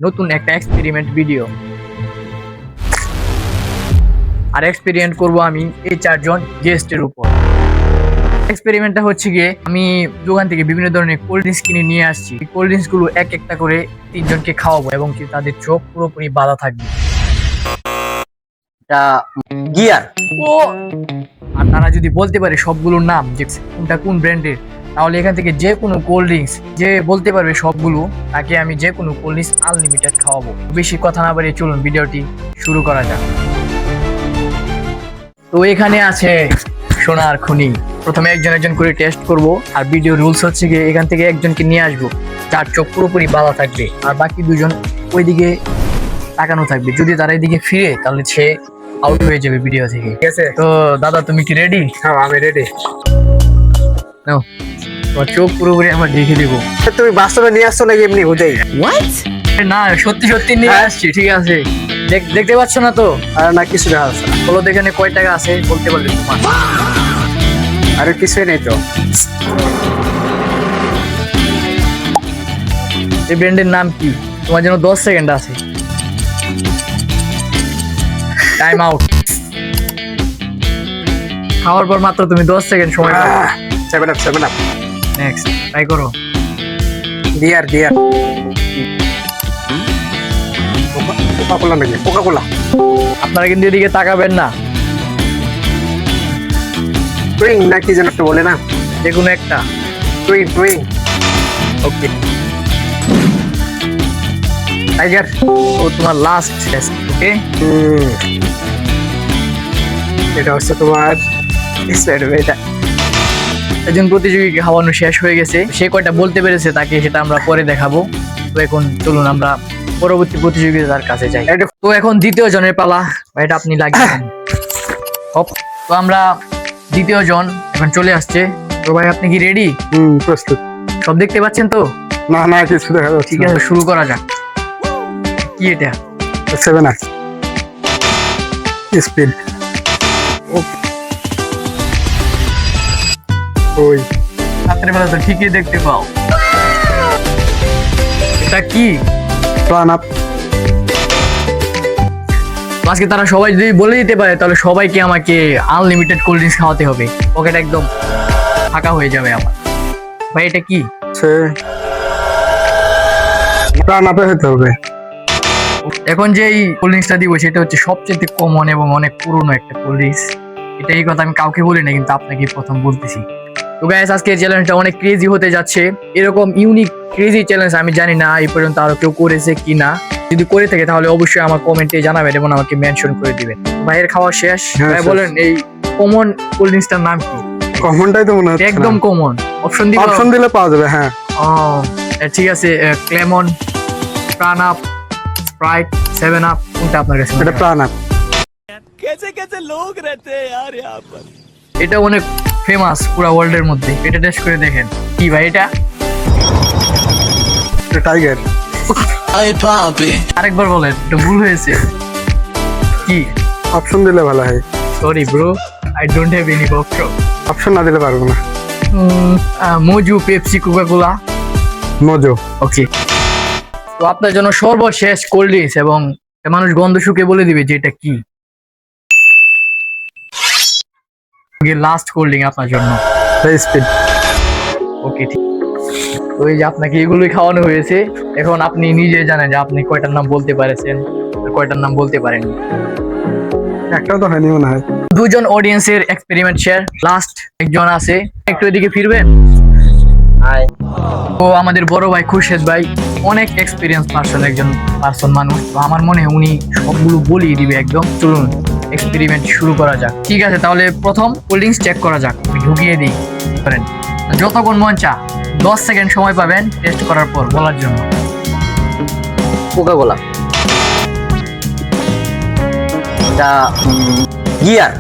নতুন একটা experiment video. আর experiment করব আমি এই চারজন গেস্টের উপর। এক্সপেরিমেন্টটা হচ্ছে গিয়ে আমি দোকান থেকে বিভিন্ন ধরনের কোল্ড ড্রিঙ্কস কিনে নিয়ে আসছি। এই কোল্ড ড্রিঙ্কস গুলো এক একটা করে তিনজনকে খাওয়াবো এবং কি তাদের চোখ পুরোপুরি বাঁধা থাকবে। এটা গিয়ার। ও আর তারা যদি বলতে পারে সবগুলোর নাম যে কোনটা কোন ব্র্যান্ডের, তাহলে এখান থেকে যে কোনো কোল্ড ড্রিঙ্কস যে বলতে পারবে সবগুলো, তাকে আমি যে কোনো কোল্ড ড্রিঙ্কস আনলিমিটেড খাওয়াবো। বেশি কথা না বাড়িয়ে চলুন ভিডিওটি শুরু করা যাক। তো এখানে আছে সোনার খনি। প্রথমে একজন একজন করে টেস্ট করব। আর ভিডিও রুলস হচ্ছে গিয়ে এখান থেকে একজনকে নিয়ে আসবো যার চোখ পুরোপুরি বাঁধা থাকবে, আর বাকি দুজন ওইদিকে তাকানো থাকবে। যদি তারা এদিকে ফিরে তাহলে সে আউট হয়ে যাবে ভিডিও থেকে। ঠিক আছে, তো দাদা তুমি কি রেডি? হ্যাঁ আমি রেডি। নাও, তোমার চোখ পুরোপুরি আমরা দেখে দেবো। তুমি বাস্তবে নিয়ে আসছো নাকি এমনি হুদেই? না সত্যি সত্যি নিয়ে আসছি। ঠিক আছে, দেখতে পাচ্ছ না তো? আর না কিছু দেখা যাচ্ছে না। বলো তো এখানে কয় টাকা আছে বলতে পারবে তোমার? আরে কিছুই নেই তো। এই ব্র্যান্ডের নাম কি? তোমার জন্য 10 সেকেন্ড আছে। Time out. খাওয়ার পর মাত্র তুমি 10 সেকেন্ড সময় পাবে। 7 আপ। নেক্সট ট্রাই করো। গিয়ার। কোকা কোলা নাকি? Coca Cola. আপনারা কিন্তু এদিকে তাকাবেন না। টুইং না কি যেন একটা বলে না? যে কোনো একটা। টুইং। ওকে, টাইগার। ও তোমার লাস্ট টেস্ট। ওকে, এটা হচ্ছে তোমার এটা। একজন প্রতিযোগীকে খাওয়ানো শেষ হয়ে গেছে। সে কয়টা বলতে পেরেছে তাকে সেটা আমরা পরে দেখাবো। তো এখন চলুন আমরা পরবর্তী প্রতিযোগিতার কাছে যাই। তো এখন দ্বিতীয় জনের পালা। এটা আপনি লাগিয়েছেন। তো আমরা দ্বিতীয় জন এখন চলে আসছে। তো ভাই আপনি কি রেডি? প্রস্তুত। সব দেখতে পাচ্ছেন তো? না কিছু দেখা যাচ্ছে। ঠিক আছে, শুরু করা যাক। কি এটা? 7 আপ স্পিড। ওই রাত্রে বেলা তো ঠিকই দেখতে পাও। এটা কি? Plan up. আজকে তারা সবাই যদি বলে দিতে পারে তাহলে সবাইকে আমাকে আনলিমিটেড কোল্ড ড্রিঙ্কস খাওয়াতে হবে। পকেট একদম ফাঁকা হয়ে যাবে আমার। ভাই এটা কি? প্লান আপে হতে হবে। এখন যে এই কোল্ড ড্রিঙ্কসটা দিব সেটা হচ্ছে সবচেয়ে কমন এবং অনেক পুরনো একটা কোল্ড ড্রিঙ্কস। এটা এই কথা আমি কাউকে বলি না, কিন্তু আপনাকে প্রথম বলতেছি। তো গাইস, আজকে চ্যালেঞ্জটা অনেক ক্রেজি হতে যাচ্ছে। এরকম ইউনিক ক্রেজি চ্যালেঞ্জ আমি জানি না এই পর্যন্ত আরো কেউ করেছে কিনা। যদি করে থাকে তাহলে অবশ্যই আমার কমেন্টে জানাবেন এবং আমাকে মেনশন করে দিবেন। ভাইয়ের খাওয়া শেষ। ভাই বলেন এই কমন কোল্ড ড্রিঙ্কসটার নাম কি? কমনটাই তো মনে হচ্ছে। একদম কমন। অপশন দিলে পাওয়া যাবে। হ্যাঁ ঠিক আছে। ক্লেমন, প্রাণ আপ, স্প্রাইট, 7 আপ, কোনটা আপনার কাছে? এটা প্লান আপ। कैसे लोग रहते हैं यार यहाँ पर। এটা অনেক ফেমাস পুরো ওয়ার্ল্ডের মধ্যে। এটা টেস্ট করে দেখেন। কি ভাই এটা? এটা টাইগার। আরেকবার বলেন, এটা ভুল হয়েছে। কি? অপশন দিলে ভালো হয়। Sorry bro, I don't have any option. Option না দিলে পারবো না। মোজু, পেপসি, কোকা কোলা। মজো। ওকে, তো আপনার জন্য সর্বশেষ কোল্ড ড্রিঙ্কস, এবং মানুষ গন্ধ শুকে বলে দিবে যে এটা কি। লাস্ট কোল্ড ড্রিঙ্ক আপনার জন্য। স্পিড। ওকে, ঠিক। তো এই যে আপনাকে এগুলোই খাওয়ানো হয়েছে। এখন আপনি নিজে জানেন যে আপনি কয়টার নাম বলতে পারেছেন আর কয়টার নাম বলতে পারেননি। একটাও তো হয়নি মনে হয়। দুজন অডিয়েন্সের এক্সপেরিমেন্ট শেয়ার। লাস্ট একজন আছে, একটু এদিকে ফিরবেন। তো আমাদের বড় ভাই খুরশেদ ভাই অনেক এক্সপিরিয়েন্স পার্সন মানুষ। তো আমার মনে হয় উনি সবগুলো বলিয়ে দিবে একদম। চলুন এক্সপেরিমেন্ট শুরু করা যাক। ঠিক আছে, তাহলে প্রথম কোল্ড ড্রিঙ্কস চেক করা যাক। আমি ঢুকিয়ে দিই করেন। যতক্ষণ মন চা 10 সেকেন্ড সময় পাবেন টেস্ট করার পর বলার জন্য। Coca Cola. এটা গিয়ার।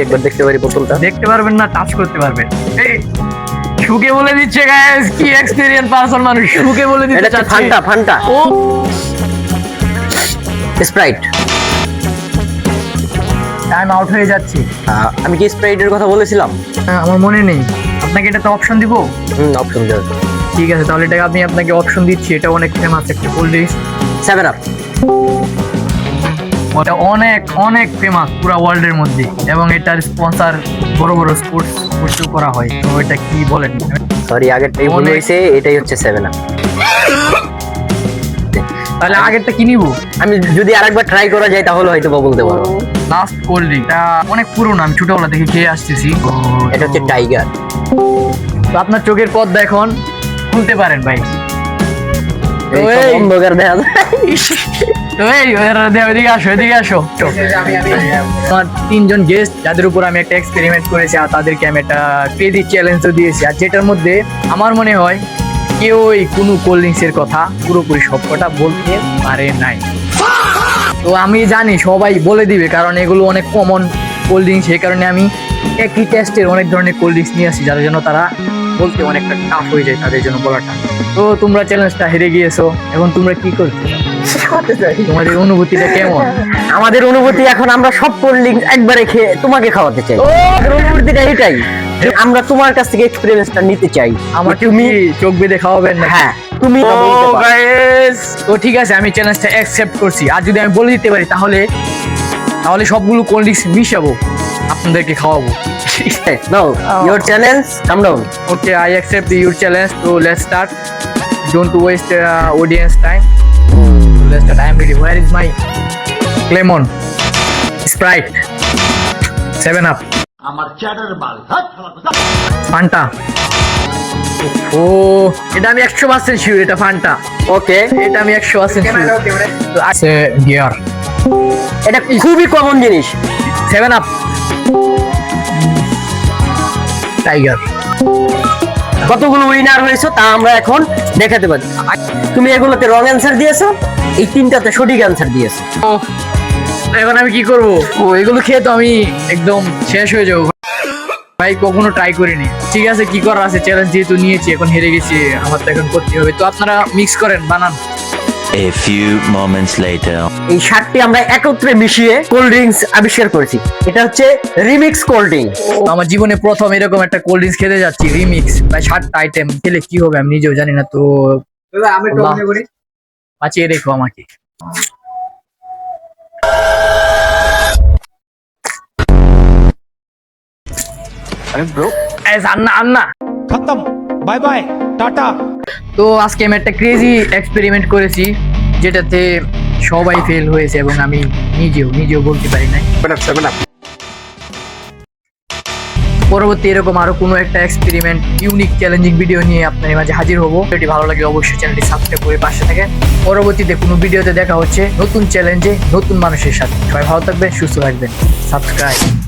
একবার দেখতে পারি বোতলটা? দেখতে পারবেন না, টাচ করতে পারবেন। এই শুকে বলে দিচ্ছে গাইস। কি এক্সপেরিয়েন্স পারসন মানুষ শুকে বলে দিতে এটা চাচ্ছে। ফান্টা। ও স্প্রাইট। টাইম আউট হয়ে যাচ্ছে। আমি কি স্প্রাইটের কথা বলেছিলাম? আমার মনে নেই। আপনাকে এটা তো অপশন দিব। অপশন দেওয়া। ঠিক আছে, তাহলে এটাকে আমি আপনাকে অপশন দিচ্ছি। এটা অনেক ফেমাস একটা কোল্ড ড্রিঙ্কস। 7 আপ। ওটা অনেক অনেক ফেমাস পুরো ওয়ার্ল্ডের মধ্যে, এবং এটার স্পন্সর বড় বড় স্পোর্টস করা হয়। তো এটা কি বলেন? সরি, আগেরটাই ভুল অনেক- হয়েছে, এটাই হচ্ছে 7 আপ। তাহলে আগেরটা কি নিব? আমি যদি আরেকবার ট্রাই করা যায় তাহলে হয়তো বা বলতে পারবো। লাস্ট কোল্ড ড্রিঙ্ক, এটা অনেক পুরনো, আমি ছোটবেলা থেকে খেয়ে আসতেছি। এটা হচ্ছে টাইগার। তো আপনার চোখের পর্দা এখন খুলতে পারেন ভাই। তো এই এই- অন্ধকার দেখা যায়। তো এই এদিকে আসো, এদিকে আসো। আমার 3 জন গেস্ট যাদের উপর আমি একটা এক্সপেরিমেন্ট করেছি, আর তাদেরকে আমি একটা ক্রেজি চ্যালেঞ্জও দিয়েছি, আর যেটার মধ্যে আমার মনে হয় কেউই কোনো কোল্ড ড্রিঙ্কস এর কথা পুরোপুরি সবকটা বলতে পারে নাই। তো আমি জানি সবাই বলে দিবে, কারণ এগুলো অনেক কমন কোল্ড ড্রিঙ্কস। সেই কারণে আমি একই টেস্টের অনেক ধরনের কোল্ড ড্রিঙ্কস নিয়ে আসি, যাদের জন্য তারা বলতে অনেকটা টাফ হয়ে যায় তাদের জন্য বলাটা। তো তোমরা চ্যালেঞ্জটা হেরে গিয়েছো, এখন তোমরা কি করছো? তোমাদের অনুভূতিটা কেমন? আমাদের অনুভূতি এখন আমরা সব কোল্ড ড্রিঙ্কস একবারে খেয়ে তোমাকে খাওয়াতে চাই। আমাদের অনুভূতিটা এটাই যে আমরা তোমার কাছ থেকে এক্সপেরিয়েন্সটা নিতে চাই। আমাকে তুমি চোখ বেঁধে খাওয়াবেন না? হ্যাঁ, তুমি এটা বলতে পারো। গাইস, তো ঠিক আছে, আমি চ্যালেঞ্জটা অ্যাকসেপ্ট করছি। আর যদি আমি বলে দিতে পারি তাহলে সবগুলো কোল্ড ড্রিঙ্কস মিশাবো, আপনাদেরকে খাওয়াবো। No, your challenge, come down. Okay, I accept your challenge. So let's start. Don't waste audience time. Let's start. I am ready. Where is my lemon? Sprite. 7 Up. Fanta. ও, এটা আমি 100% sure, এটা Fanta. Okay, এটা আমি 100% sure. তো আছে gear. এটা খুবই common জিনিস। 7 Up. টাইগার। কতগুলো উইনার হয়েছে তা আমরা এখন দেখাতে পারি। তুমি এগুলোতে রং অ্যান্সার দিয়েছো, এই 3টাতে সঠিক অ্যান্সার দিয়েছো। ও, এখন আমি কি করব? ও, এগুলো খেয়ে তো আমি একদম শেষ হয়ে যাবো ভাই, কখনো ট্রাই করিনি। ঠিক আছে, কি করার আছে, চ্যালেঞ্জ যেহেতু নিয়েছি, এখন হেরে গেছি, আমার তো এখন করতে হবে। তো আপনারা মিক্স করেন, বানান। A few moments later. এই 7টি আমরা একত্রে মিশিয়ে কোল্ড ড্রিঙ্কস আবিষ্কার করেছি। এটা হচ্ছে রিমিক্স কোল্ড ড্রিঙ্ক। তো আমার জীবনে প্রথম এরকম একটা কোল্ড ড্রিঙ্কস খেতে যাচ্ছি, রিমিক্স। প্রায় 7টা আইটেম, খেলে কি হবে আমি নিজেও জানি না। তো আল্লাহ, বাঁচিয়ে রেখো আমাকে। আন্না खत्म बाय बाय टाटा। তো আজকে আমি একটা ক্রেজি এক্সপেরিমেন্ট করেছি, যেটাতে সবাই ফেল হয়েছে, এবং আমি নিজেও বলতে পারি নাই। পরবর্তী এরকম আরো কোনো একটা এক্সপেরিমেন্ট, ইউনিক চ্যালেঞ্জিং ভিডিও নিয়ে আপনার মাঝে হাজির হবো। ভিডিওটি ভালো লাগলে অবশ্যই চ্যানেলটি সাবস্ক্রাইব করে পাশে থাকেন। পরবর্তীতে কোনো ভিডিওতে দেখা হচ্ছে নতুন চ্যালেঞ্জে, নতুন মানুষের সাথে। সবাই ভালো থাকবেন, সুস্থ থাকবেন। সাবস্ক্রাইব।